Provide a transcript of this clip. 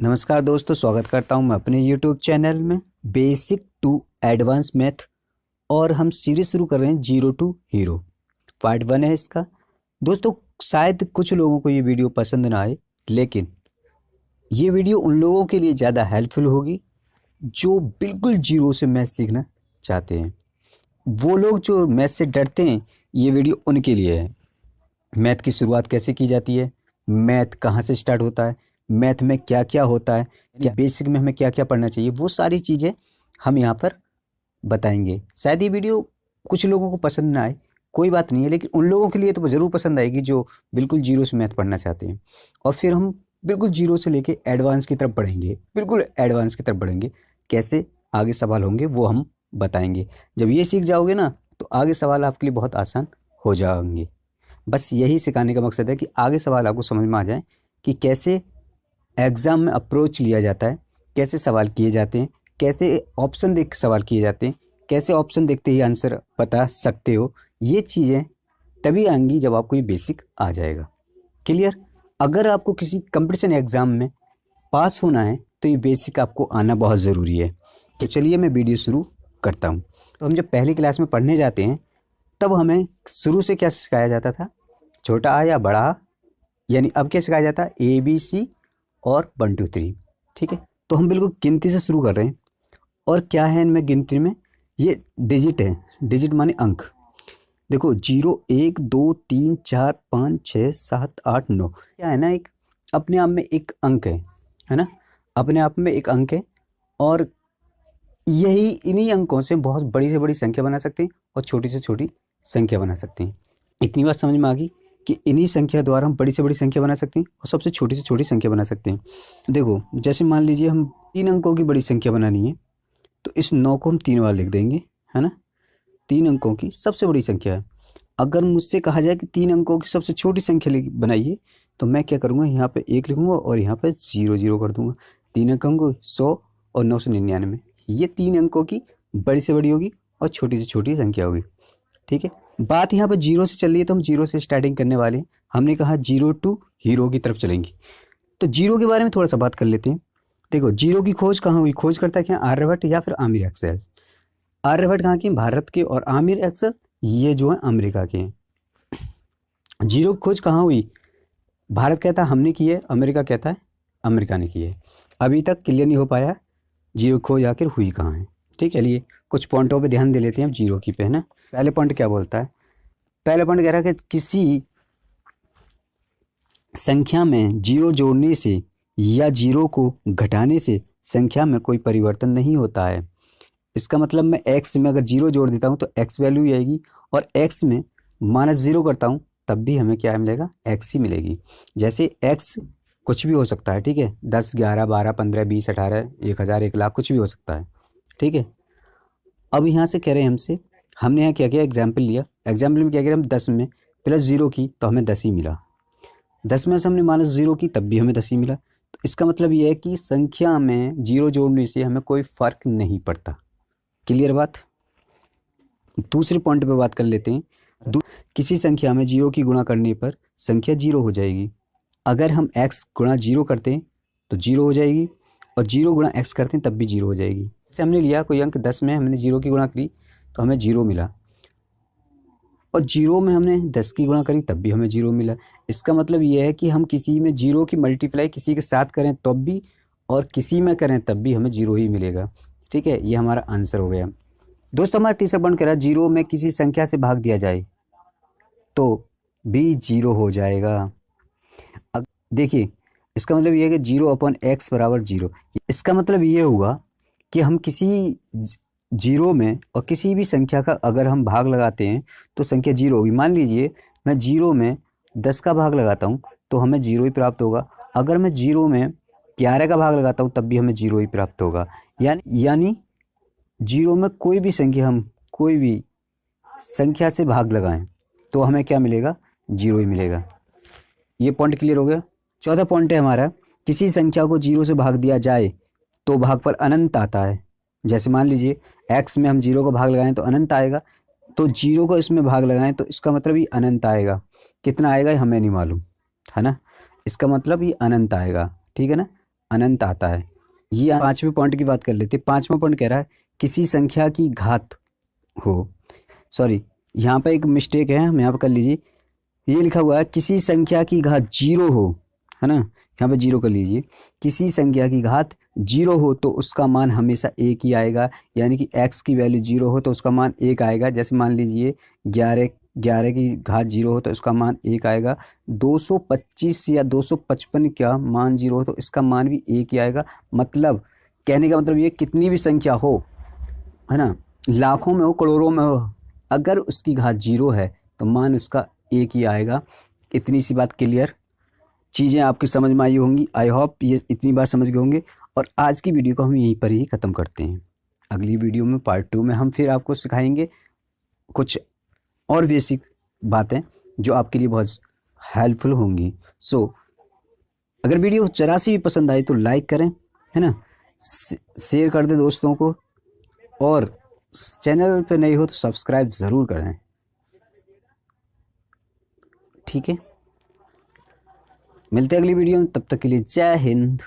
नमस्कार दोस्तों, स्वागत करता हूं मैं अपने YouTube चैनल में बेसिक टू एडवांस मैथ। और हम सीरीज शुरू कर रहे हैं जीरो टू हीरो। पार्ट 1 है इसका। दोस्तों, शायद कुछ लोगों को ये वीडियो पसंद ना आए, लेकिन ये वीडियो उन लोगों के लिए ज़्यादा हेल्पफुल होगी जो बिल्कुल जीरो से मैथ सीखना चाहते हैं। वो लोग जो मैथ से डरते हैं, ये वीडियो उनके लिए है। मैथ की शुरुआत कैसे की जाती है, मैथ कहाँ से स्टार्ट होता है, मैथ में क्या क्या होता है, या बेसिक में हमें क्या क्या पढ़ना चाहिए, वो सारी चीज़ें हम यहाँ पर बताएंगे। शायद ये वीडियो कुछ लोगों को पसंद ना आए, कोई बात नहीं है, लेकिन उन लोगों के लिए तो ज़रूर पसंद आएगी जो बिल्कुल जीरो से मैथ पढ़ना चाहते हैं। और फिर हम बिल्कुल जीरो से लेके एडवांस की तरफ बढ़ेंगे, बिल्कुल एडवांस की तरफ बढ़ेंगे। कैसे आगे सवाल होंगे वो हम बताएंगे। जब ये सीख जाओगे ना, तो आगे सवाल आपके लिए बहुत आसान हो जाएंगे। बस यही सिखाने का मकसद है कि आगे सवाल आपको समझ में आ जाए कि कैसे एग्ज़ाम में अप्रोच लिया जाता है, कैसे सवाल किए जाते हैं, कैसे ऑप्शन देख के सवाल किए जाते हैं, कैसे ऑप्शन देखते ही आंसर बता सकते हो। ये चीज़ें तभी आएंगी जब आपको ये बेसिक आ जाएगा। क्लियर? अगर आपको किसी कंपटीशन एग्ज़ाम में पास होना है तो ये बेसिक आपको आना बहुत ज़रूरी है। तो चलिए मैं वीडियो शुरू करता हूँ। तो हम जब पहली क्लास में पढ़ने जाते हैं, तब हमें शुरू से क्या सिखाया जाता था? छोटा आ या बड़ा आ, यानी अब क्या सिखाया जाता है? ABC और 1 2 3। ठीक है, तो हम बिल्कुल गिनती से शुरू कर रहे हैं। और क्या है इनमें गिनती में? ये डिजिट है। डिजिट माने अंक। देखो, 0 1 2 3 4 5 6 7 8 9, क्या है ना, एक अपने आप में एक अंक है ना, अपने आप में एक अंक है। और यही इन्हीं अंकों से बहुत बड़ी से बड़ी संख्या बना सकते हैं और छोटी से छोटी संख्या बना सकते हैं। इतनी बात समझ में आ गई कि इन्हीं संख्या द्वारा हम बड़ी से बड़ी संख्या बना सकते हैं और सबसे छोटी से छोटी संख्या बना सकते हैं। देखो, जैसे मान लीजिए हम 3 अंकों की बड़ी संख्या बनानी है, तो इस 9 को हम 3 बार लिख देंगे, है ना। 3 अंकों की सबसे बड़ी संख्या है। अगर मुझसे कहा जाए कि 3 अंकों की सबसे छोटी संख्या बनाइए, तो मैं क्या करूँगा, यहाँ पे 1 लिखूँगा और यहाँ पे 0 0 कर दूँगा। 3 अंकों को 100 और 999, ये 3 अंकों की बड़ी से बड़ी होगी और छोटी से छोटी संख्या होगी। ठीक है, बात यहाँ पर जीरो से चल रही है, तो हम जीरो से स्टार्टिंग करने वाले हैं। हमने कहा जीरो टू हीरो की तरफ चलेंगे, तो जीरो के बारे में थोड़ा सा बात कर लेते हैं। देखो, जीरो की खोज कहाँ हुई? खोज करता है क्या? आर्यभट्ट या फिर आमिर एक्सेल। आर्यभट्ट कहाँ के? भारत के। और आमिर एक्सेल ये जो है अमेरिका के हैं। जीरो की खोज कहाँ हुई? भारत कहता है हमने की है, अमेरिका कहता है अमेरिका ने की है। अभी तक क्लियर नहीं हो पाया जीरो खोज आखिर हुई कहाँ है। ठीक, चलिए कुछ पॉइंटों पे ध्यान दे लेते हैं अब जीरो की पे, है ना। पहले पॉइंट क्या बोलता है? पहले पॉइंट कह रहा है कि किसी संख्या में जीरो जोड़ने से या जीरो को घटाने से संख्या में कोई परिवर्तन नहीं होता है। इसका मतलब मैं एक्स में अगर जीरो जोड़ देता हूँ तो एक्स वैल्यू ही आएगी, और एक्स में -0 करता हूँ तब भी हमें क्या मिलेगा? एक्स ही मिलेगी। जैसे एक्स कुछ भी हो सकता है, ठीक है, 10 11 12 15 20 18 1000 1 लाख कुछ भी हो सकता है। ठीक है, अब यहाँ से कह रहे हैं हमसे, हमने यहाँ क्या किया? एग्जाम्पल लिया। एग्जाम्पल में क्या किया? हम 10 में +0 की तो हमें 10 ही मिला। 10 में से हमने -0 की तब भी हमें 10 ही मिला। तो इसका मतलब ये है कि संख्या में जीरो जोड़ने से हमें कोई फ़र्क नहीं पड़ता। क्लियर बात? दूसरे पॉइंट पे बात कर लेते हैं। किसी संख्या में जीरो की गुणा करने पर संख्या जीरो हो जाएगी। अगर हम x गुणा जीरो करते हैं तो जीरो हो जाएगी, और जीरो गुणा x करते हैं तब भी जीरो हो जाएगी। जैसे हमने लिया कोई अंक 10 में हमने जीरो की गुणा करी तो हमें जीरो मिला, और जीरो में हमने 10 की गुणा करी तब भी हमें जीरो मिला। इसका मतलब ये है कि हम किसी में जीरो की मल्टीप्लाई किसी के साथ करें तब भी, और किसी में करें तब भी हमें जीरो ही मिलेगा। ठीक है, ये हमारा आंसर हो गया। दोस्तों, हमारा तीसरा पॉइंट कह रहा है जीरो में किसी संख्या से भाग दिया जाए तो भी जीरो हो जाएगा। अब देखिए, इसका मतलब ये है कि 0/x बराबर 0। इसका मतलब ये हुआ कि हम किसी जीरो में और किसी भी संख्या का अगर हम भाग लगाते हैं तो संख्या जीरो होगी। मान लीजिए मैं जीरो में 10 का भाग लगाता हूँ तो हमें जीरो ही प्राप्त होगा। अगर मैं जीरो में 11 का भाग लगाता हूँ तब भी हमें जीरो ही प्राप्त होगा। यानी जीरो में कोई भी संख्या, हम कोई भी संख्या से भाग लगाएं तो हमें क्या मिलेगा? जीरो ही मिलेगा। ये पॉइंट क्लियर हो गया। चौथा पॉइंट है हमारा, किसी संख्या को जीरो से भाग दिया जाए तो भागफल अनंत आता है। जैसे मान लीजिए x में हम जीरो को भाग लगाएं तो अनंत आएगा, तो जीरो को इसमें भाग लगाएं तो इसका मतलब ये अनंत आएगा। कितना आएगा ये हमें नहीं मालूम, है ना। इसका मतलब ये अनंत आएगा, ठीक है ना। अनंत आता है। ये पांचवें पॉइंट की बात कर लेते हैं। पांचवा पॉइंट कह रहा है किसी संख्या की घात हो, सॉरी यहाँ पे एक मिस्टेक है, हम यहाँ पे कर लीजिए। ये लिखा हुआ है किसी संख्या की घात जीरो हो, है ना, यहाँ पे जीरो कर लीजिए। किसी संख्या की घात जीरो हो तो उसका मान हमेशा एक ही आएगा, यानी कि x की वैल्यू जीरो हो तो उसका मान एक आएगा। जैसे मान लीजिए 11 की घात जीरो हो तो उसका मान एक आएगा। 225 या 255 का मान जीरो हो तो इसका मान भी एक ही आएगा। मतलब कहने का मतलब ये कितनी भी संख्या हो, है ना, लाखों में हो करोड़ों में हो, अगर उसकी घात जीरो है तो मान उसका एक ही आएगा। इतनी सी बात क्लियर, चीज़ें आपकी समझ में आई होंगी। आई होप ये इतनी बात समझ गए होंगे। और आज की वीडियो को हम यहीं पर ही ख़त्म करते हैं। अगली वीडियो में पार्ट 2 में हम फिर आपको सिखाएंगे कुछ और बेसिक बातें जो आपके लिए बहुत हेल्पफुल होंगी। सो अगर वीडियो जरा सी भी पसंद आई तो लाइक करें, है ना, शेयर कर दें दोस्तों को, और चैनल पे नए हो तो सब्सक्राइब ज़रूर करें। ठीक है, मिलते हैं अगली वीडियो में, तब तक के लिए जय हिंद।